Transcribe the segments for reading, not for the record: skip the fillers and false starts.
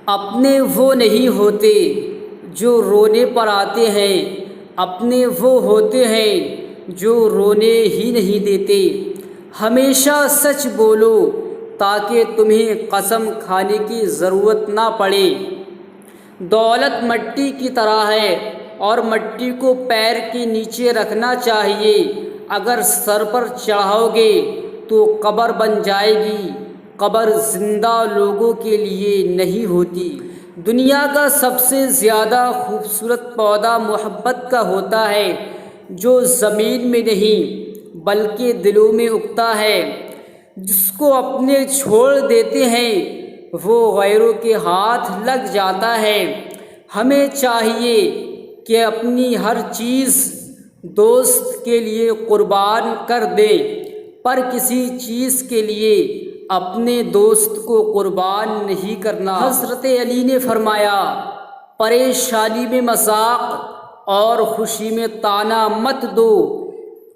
اپنے وہ نہیں ہوتے جو رونے پر آتے ہیں، اپنے وہ ہوتے ہیں جو رونے ہی نہیں دیتے۔ ہمیشہ سچ بولو تاکہ تمہیں قسم کھانے کی ضرورت نہ پڑے۔ دولت مٹی کی طرح ہے اور مٹی کو پیر کے نیچے رکھنا چاہیے۔ اگر سر پر چڑھاؤ گے تو قبر بن جائے گی۔ قبر زندہ لوگوں کے لیے نہیں ہوتی۔ دنیا کا سب سے زیادہ خوبصورت پودا محبت کا ہوتا ہے، جو زمین میں نہیں بلکہ دلوں میں اگتا ہے۔ جس کو اپنے چھوڑ دیتے ہیں وہ غیروں کے ہاتھ لگ جاتا ہے۔ ہمیں چاہیے کہ اپنی ہر چیز دوست کے لیے قربان کر دیں، پر کسی چیز کے لیے اپنے دوست کو قربان نہیں کرنا۔ حضرت علی نے فرمایا، پریشانی میں مذاق اور خوشی میں طعنہ مت دو،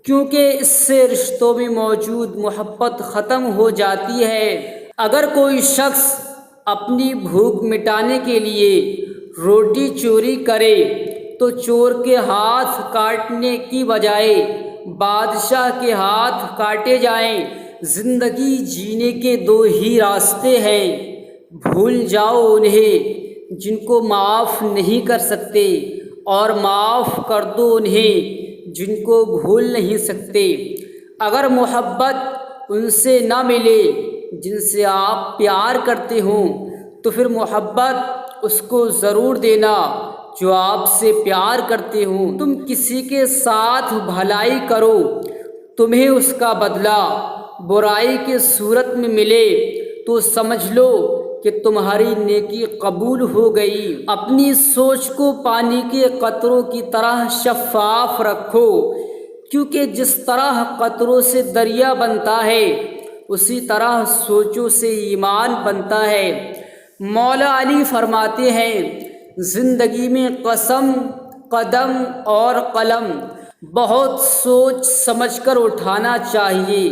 کیونکہ اس سے رشتوں میں موجود محبت ختم ہو جاتی ہے۔ اگر کوئی شخص اپنی بھوک مٹانے کے لیے روٹی چوری کرے تو چور کے ہاتھ کاٹنے کی بجائے بادشاہ کے ہاتھ کاٹے جائیں۔ زندگی جینے کے دو ہی راستے ہیں، بھول جاؤ انہیں جن کو معاف نہیں کر سکتے، اور معاف کر دو انہیں جن کو بھول نہیں سکتے۔ اگر محبت ان سے نہ ملے جن سے آپ پیار کرتے ہوں تو پھر محبت اس کو ضرور دینا جو آپ سے پیار کرتے ہوں۔ تم کسی کے ساتھ بھلائی کرو، تمہیں اس کا بدلہ برائی کی صورت میں ملے تو سمجھ لو کہ تمہاری نیکی قبول ہو گئی۔ اپنی سوچ کو پانی کے قطروں کی طرح شفاف رکھو، کیونکہ جس طرح قطروں سے دریا بنتا ہے اسی طرح سوچوں سے ایمان بنتا ہے۔ مولا علی فرماتے ہیں، زندگی میں قسم، قدم اور قلم بہت سوچ سمجھ کر اٹھانا چاہیے۔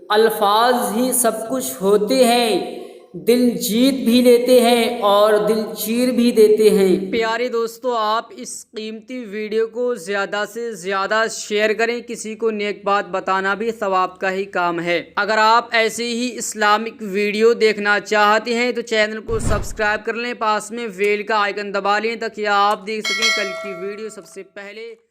الفاظ ہی سب کچھ ہوتے ہیں، دل جیت بھی لیتے ہیں اور دل چیر بھی دیتے ہیں۔ پیارے دوستو، آپ اس قیمتی ویڈیو کو زیادہ سے زیادہ شیئر کریں، کسی کو نیک بات بتانا بھی ثواب کا ہی کام ہے۔ اگر آپ ایسے ہی اسلامک ویڈیو دیکھنا چاہتے ہیں تو چینل کو سبسکرائب کر لیں، پاس میں بیل کا آئیکن دبا لیں تاکہ آپ دیکھ سکیں کل کی ویڈیو سب سے پہلے۔